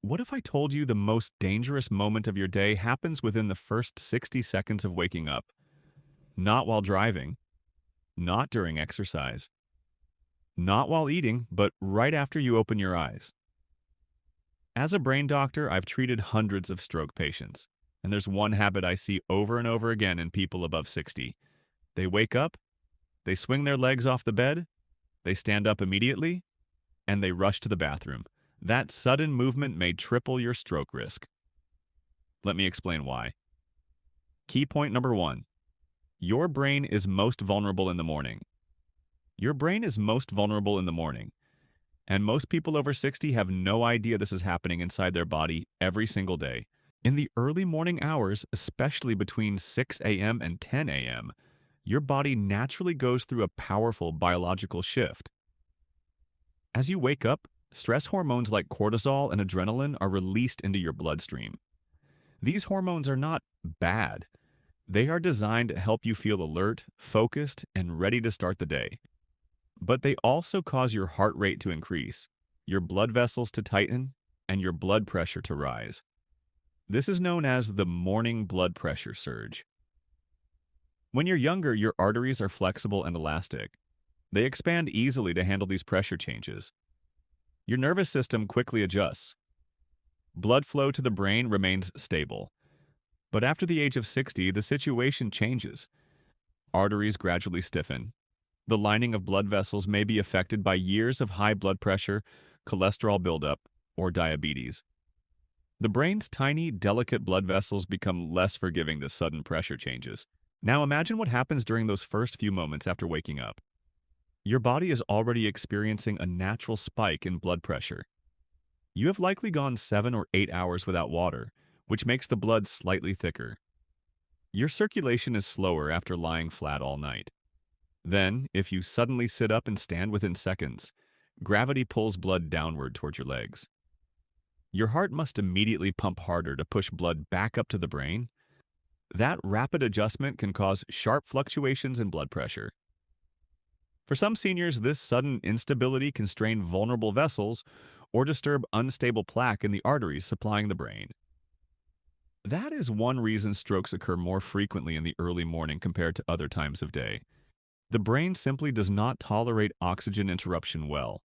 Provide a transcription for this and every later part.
What if I told you the most dangerous moment of your day happens within the first 60 seconds of waking up? Not while driving, not during exercise, not while eating, but right after you open your eyes. As a brain doctor, I've treated hundreds of stroke patients, and there's one habit I see over and over again in people above 60. They wake up, they swing their legs off the bed, they stand up immediately, and they rush to the bathroom. That sudden movement may triple your stroke risk. Let me explain why. Key point number one: your brain is most vulnerable in the morning. Your brain is most vulnerable in the morning, and most people over 60 have no idea this is happening inside their body every single day. In the early morning hours, especially between 6 a.m. and 10 a.m., your body naturally goes through a powerful biological shift. As you wake up, stress hormones like cortisol and adrenaline are released into your bloodstream. These hormones are not bad. They are designed to help you feel alert, focused, and ready to start the day. But they also cause your heart rate to increase, your blood vessels to tighten, and your blood pressure to rise. This is known as the morning blood pressure surge. When you're younger, your arteries are flexible and elastic. They expand easily to handle these pressure changes. Your nervous system quickly adjusts. Blood flow to the brain remains stable. But after the age of 60, the situation changes. Arteries gradually stiffen. The lining of blood vessels may be affected by years of high blood pressure, cholesterol buildup, or diabetes. The brain's tiny, delicate blood vessels become less forgiving to sudden pressure changes. Now imagine what happens during those first few moments after waking up. Your body is already experiencing a natural spike in blood pressure. You have likely gone 7 or 8 hours without water, which makes the blood slightly thicker. Your circulation is slower after lying flat all night. Then, if you suddenly sit up and stand within seconds, gravity pulls blood downward toward your legs. Your heart must immediately pump harder to push blood back up to the brain. That rapid adjustment can cause sharp fluctuations in blood pressure. For some seniors, this sudden instability can strain vulnerable vessels or disturb unstable plaque in the arteries supplying the brain. That is one reason strokes occur more frequently in the early morning compared to other times of day. The brain simply does not tolerate oxygen interruption well.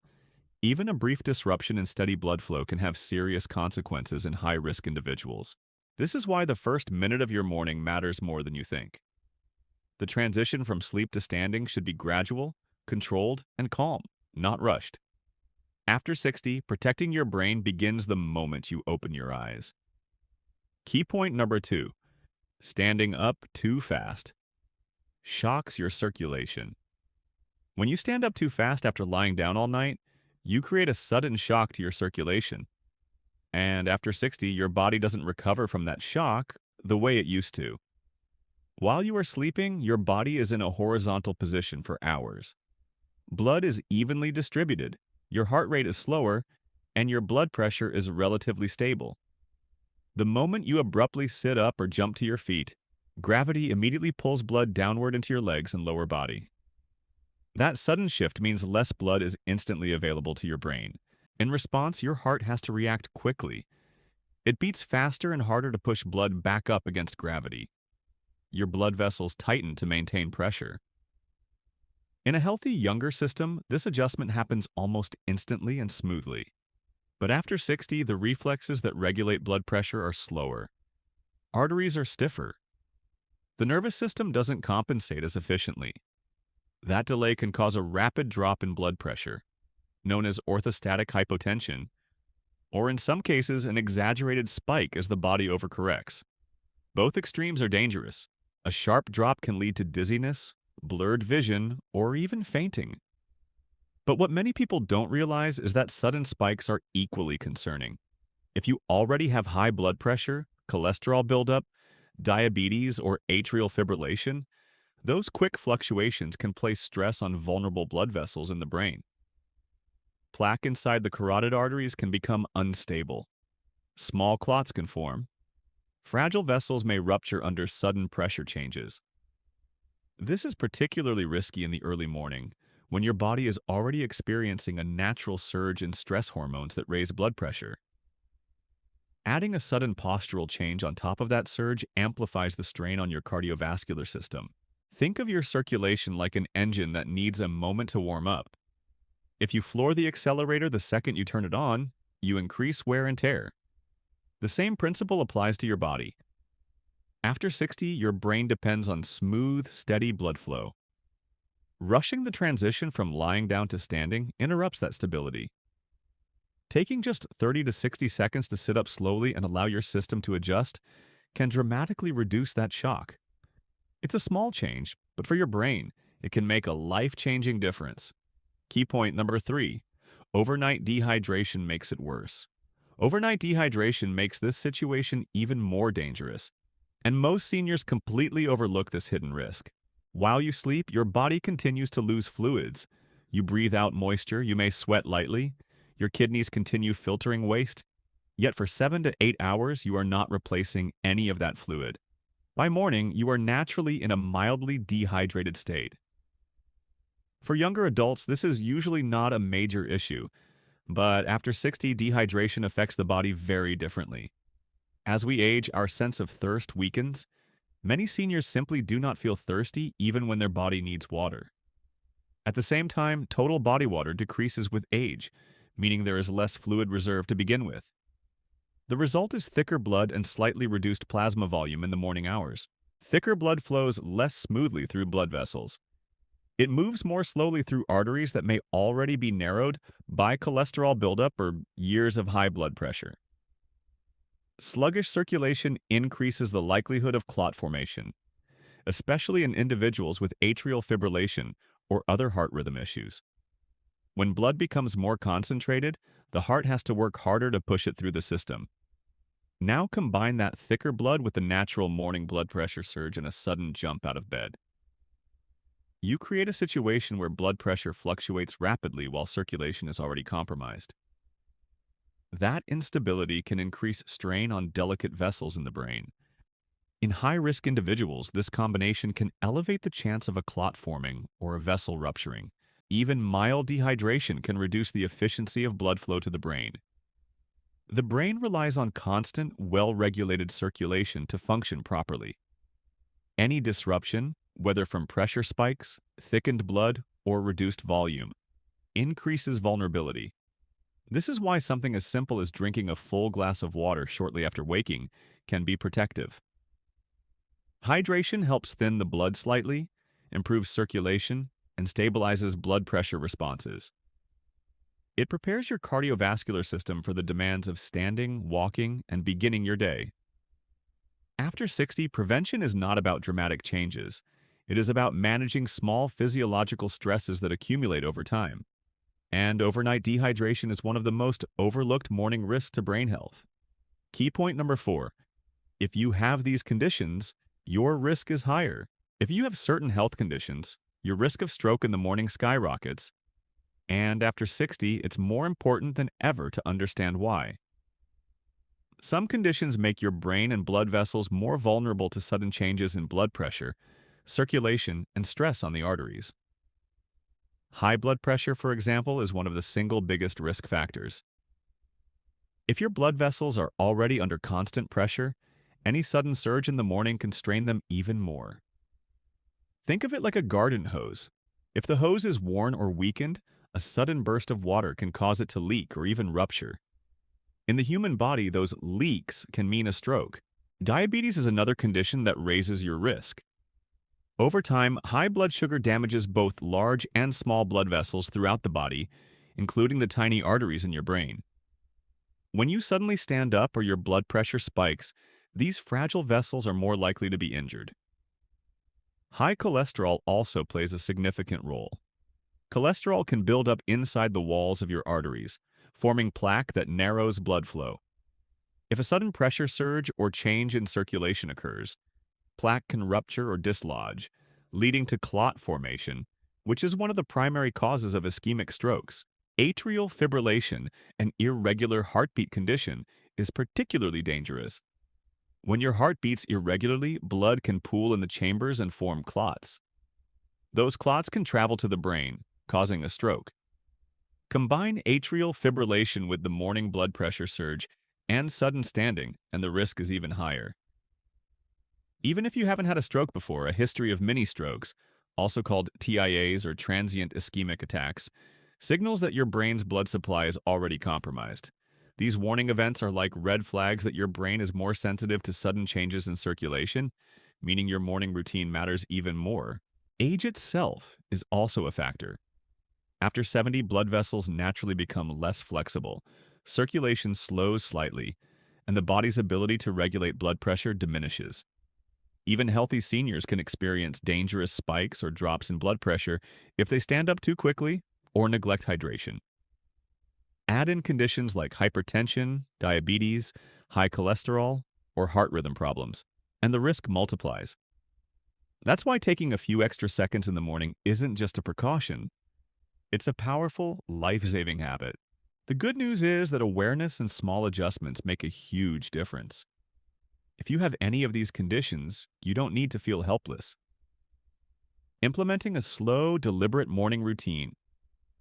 Even a brief disruption in steady blood flow can have serious consequences in high-risk individuals. This is why the first minute of your morning matters more than you think. The transition from sleep to standing should be gradual, controlled, and calm, not rushed. After 60, protecting your brain begins the moment you open your eyes. Key point number two: standing up too fast shocks your circulation. When you stand up too fast after lying down all night, you create a sudden shock to your circulation. And after 60, your body doesn't recover from that shock the way it used to. While you are sleeping, your body is in a horizontal position for hours. Blood is evenly distributed, your heart rate is slower, and your blood pressure is relatively stable. The moment you abruptly sit up or jump to your feet, gravity immediately pulls blood downward into your legs and lower body. That sudden shift means less blood is instantly available to your brain. In response, your heart has to react quickly. It beats faster and harder to push blood back up against gravity. Your blood vessels tighten to maintain pressure. In a healthy, younger system, this adjustment happens almost instantly and smoothly. But after 60, the reflexes that regulate blood pressure are slower. Arteries are stiffer. The nervous system doesn't compensate as efficiently. That delay can cause a rapid drop in blood pressure, known as orthostatic hypotension, or in some cases, an exaggerated spike as the body overcorrects. Both extremes are dangerous. A sharp drop can lead to dizziness, blurred vision, or even fainting. But what many people don't realize is that sudden spikes are equally concerning. If you already have high blood pressure, cholesterol buildup, diabetes, or atrial fibrillation, those quick fluctuations can place stress on vulnerable blood vessels in the brain. Plaque inside the carotid arteries can become unstable. Small clots can form. Fragile vessels may rupture under sudden pressure changes. This is particularly risky in the early morning, when your body is already experiencing a natural surge in stress hormones that raise blood pressure. Adding a sudden postural change on top of that surge amplifies the strain on your cardiovascular system. Think of your circulation like an engine that needs a moment to warm up. If you floor the accelerator the second you turn it on, you increase wear and tear. The same principle applies to your body. After 60, your brain depends on smooth, steady blood flow. Rushing the transition from lying down to standing interrupts that stability. Taking just 30 to 60 seconds to sit up slowly and allow your system to adjust can dramatically reduce that shock. It's a small change, but for your brain, it can make a life-changing difference. Key point number 3. Overnight dehydration makes it worse. Overnight dehydration makes this situation even more dangerous, and most seniors completely overlook this hidden risk. While you sleep, your body continues to lose fluids. You breathe out moisture, you may sweat lightly, your kidneys continue filtering waste, yet for 7 to 8 hours you are not replacing any of that fluid. By morning, you are naturally in a mildly dehydrated state. For younger adults, this is usually not a major issue, but after 60, dehydration affects the body very differently. As we age, our sense of thirst weakens. Many seniors simply do not feel thirsty even when their body needs water. At the same time, total body water decreases with age, meaning there is less fluid reserve to begin with. The result is thicker blood and slightly reduced plasma volume in the morning hours. Thicker blood flows less smoothly through blood vessels. It moves more slowly through arteries that may already be narrowed by cholesterol buildup or years of high blood pressure. Sluggish circulation increases the likelihood of clot formation, especially in individuals with atrial fibrillation or other heart rhythm issues. When blood becomes more concentrated, the heart has to work harder to push it through the system. Now combine that thicker blood with the natural morning blood pressure surge and a sudden jump out of bed. You create a situation where blood pressure fluctuates rapidly while circulation is already compromised. That instability can increase strain on delicate vessels in the brain. In high-risk individuals, this combination can elevate the chance of a clot forming or a vessel rupturing. Even mild dehydration can reduce the efficiency of blood flow to the brain. The brain relies on constant, well-regulated circulation to function properly. Any disruption, whether from pressure spikes, thickened blood, or reduced volume, increases vulnerability. This is why something as simple as drinking a full glass of water shortly after waking can be protective. Hydration helps thin the blood slightly, improves circulation, and stabilizes blood pressure responses. It prepares your cardiovascular system for the demands of standing, walking, and beginning your day. After 60, prevention is not about dramatic changes. It is about managing small physiological stresses that accumulate over time. And overnight dehydration is one of the most overlooked morning risks to brain health. Key point number 4. If you have these conditions, your risk is higher. If you have certain health conditions, your risk of stroke in the morning skyrockets. And after 60, it's more important than ever to understand why. Some conditions make your brain and blood vessels more vulnerable to sudden changes in blood pressure, circulation, and stress on the arteries. High blood pressure, for example, is one of the single biggest risk factors. If your blood vessels are already under constant pressure, any sudden surge in the morning can strain them even more. Think of it like a garden hose. If the hose is worn or weakened, a sudden burst of water can cause it to leak or even rupture. In the human body, those leaks can mean a stroke. Diabetes is another condition that raises your risk. Over time, high blood sugar damages both large and small blood vessels throughout the body, including the tiny arteries in your brain. When you suddenly stand up or your blood pressure spikes, these fragile vessels are more likely to be injured. High cholesterol also plays a significant role. Cholesterol can build up inside the walls of your arteries, forming plaque that narrows blood flow. If a sudden pressure surge or change in circulation occurs, plaque can rupture or dislodge, leading to clot formation, which is one of the primary causes of ischemic strokes. Atrial fibrillation, an irregular heartbeat condition, is particularly dangerous. When your heart beats irregularly, blood can pool in the chambers and form clots. Those clots can travel to the brain, causing a stroke. Combine atrial fibrillation with the morning blood pressure surge, and sudden standing, and the risk is even higher. Even if you haven't had a stroke before, a history of mini strokes, also called TIAs or transient ischemic attacks, signals that your brain's blood supply is already compromised. These warning events are like red flags that your brain is more sensitive to sudden changes in circulation, meaning your morning routine matters even more. Age itself is also a factor. After 70, blood vessels naturally become less flexible, circulation slows slightly, and the body's ability to regulate blood pressure diminishes. Even healthy seniors can experience dangerous spikes or drops in blood pressure if they stand up too quickly or neglect hydration. Add in conditions like hypertension, diabetes, high cholesterol, or heart rhythm problems, and the risk multiplies. That's why taking a few extra seconds in the morning isn't just a precaution, it's a powerful, life-saving habit. The good news is that awareness and small adjustments make a huge difference. If you have any of these conditions, you don't need to feel helpless. Implementing a slow, deliberate morning routine,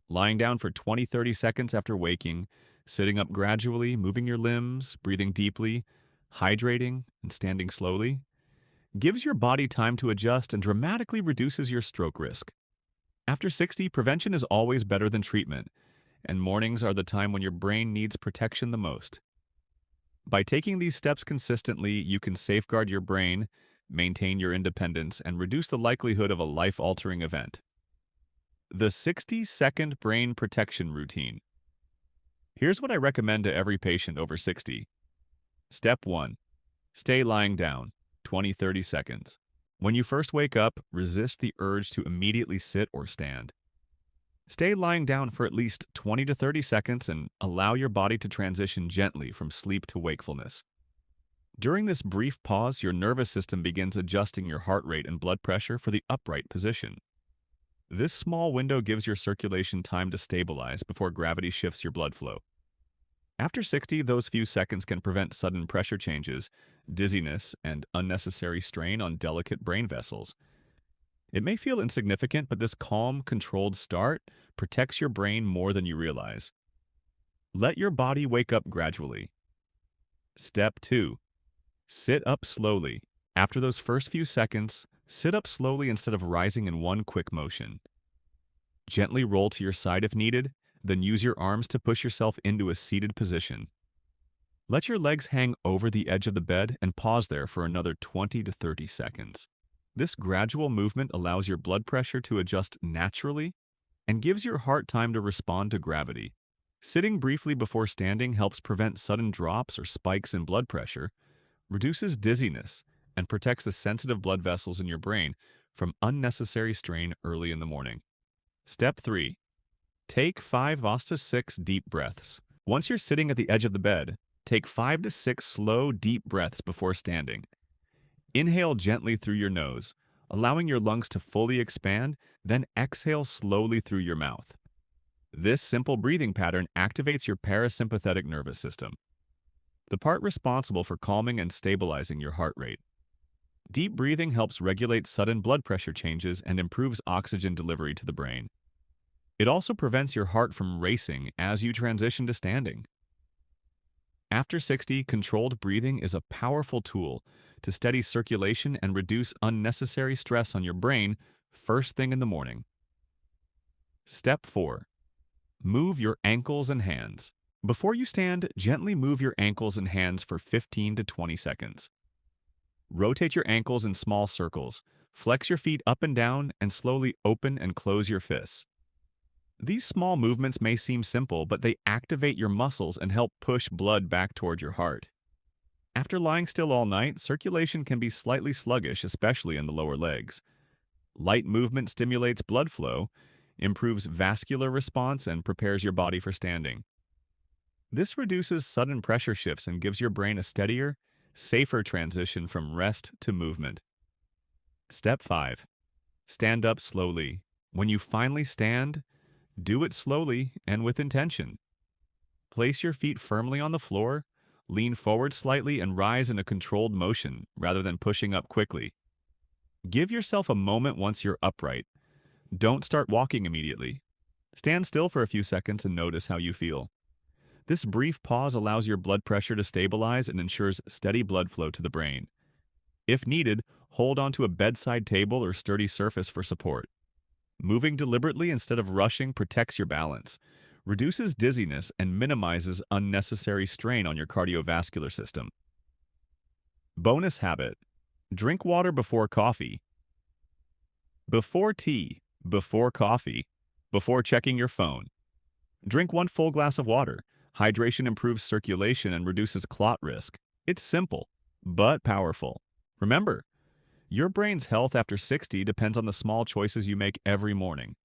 lying down for 20-30 seconds after waking, sitting up gradually, moving your limbs, breathing deeply, hydrating, and standing slowly, gives your body time to adjust and dramatically reduces your stroke risk. After 60, prevention is always better than treatment, and mornings are the time when your brain needs protection the most. By taking these steps consistently, you can safeguard your brain, maintain your independence, and reduce the likelihood of a life-altering event. The 60-second brain protection routine. Here's what I recommend to every patient over 60. Step 1. Stay lying down, 20-30 seconds. When you first wake up, resist the urge to immediately sit or stand. Stay lying down for at least 20 to 30 seconds and allow your body to transition gently from sleep to wakefulness. During this brief pause, your nervous system begins adjusting your heart rate and blood pressure for the upright position. This small window gives your circulation time to stabilize before gravity shifts your blood flow. After 60, those few seconds can prevent sudden pressure changes, dizziness, and unnecessary strain on delicate brain vessels. It may feel insignificant, but this calm, controlled start protects your brain more than you realize. Let your body wake up gradually. Step 2. Sit up slowly. After those first few seconds, sit up slowly instead of rising in one quick motion. Gently roll to your side if needed, then use your arms to push yourself into a seated position. Let your legs hang over the edge of the bed and pause there for another 20 to 30 seconds. This gradual movement allows your blood pressure to adjust naturally and gives your heart time to respond to gravity. Sitting briefly before standing helps prevent sudden drops or spikes in blood pressure, reduces dizziness, and protects the sensitive blood vessels in your brain from unnecessary strain early in the morning. Step 3. Take 5 to 6 deep breaths. Once you're sitting at the edge of the bed, take 5 to 6 slow, deep breaths before standing. Inhale gently through your nose, allowing your lungs to fully expand, then exhale slowly through your mouth. This simple breathing pattern activates your parasympathetic nervous system, the part responsible for calming and stabilizing your heart rate. Deep breathing helps regulate sudden blood pressure changes and improves oxygen delivery to the brain. It also prevents your heart from racing as you transition to standing. After 60, controlled breathing is a powerful tool to steady circulation and reduce unnecessary stress on your brain first thing in the morning. Step 4. Move your ankles and hands. Before you stand, gently move your ankles and hands for 15 to 20 seconds. Rotate your ankles in small circles, flex your feet up and down, and slowly open and close your fists. These small movements may seem simple, but they activate your muscles and help push blood back toward your heart. After lying still all night, circulation can be slightly sluggish, especially in the lower legs. Light movement stimulates blood flow, improves vascular response, and prepares your body for standing. This reduces sudden pressure shifts and gives your brain a steadier, safer transition from rest to movement. Step 5. Stand up slowly. When you finally stand, do it slowly and with intention. Place your feet firmly on the floor, lean forward slightly, and rise in a controlled motion rather than pushing up quickly. Give yourself a moment once you're upright. Don't start walking immediately. Stand still for a few seconds and notice how you feel. This brief pause allows your blood pressure to stabilize and ensures steady blood flow to the brain. If needed, hold onto a bedside table or sturdy surface for support. Moving deliberately instead of rushing protects your balance, reduces dizziness, and minimizes unnecessary strain on your cardiovascular system. Bonus habit: drink water before coffee. Before tea, before coffee, before checking your phone. Drink one full glass of water. Hydration improves circulation and reduces clot risk. It's simple, but powerful. Remember, your brain's health after 60 depends on the small choices you make every morning.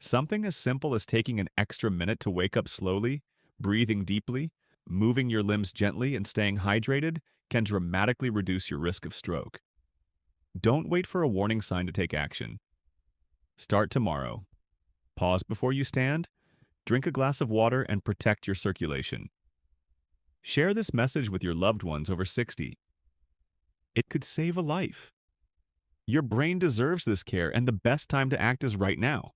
Something as simple as taking an extra minute to wake up slowly, breathing deeply, moving your limbs gently, and staying hydrated can dramatically reduce your risk of stroke. Don't wait for a warning sign to take action. Start tomorrow. Pause before you stand, drink a glass of water, and protect your circulation. Share this message with your loved ones over 60. It could save a life. Your brain deserves this care, and the best time to act is right now.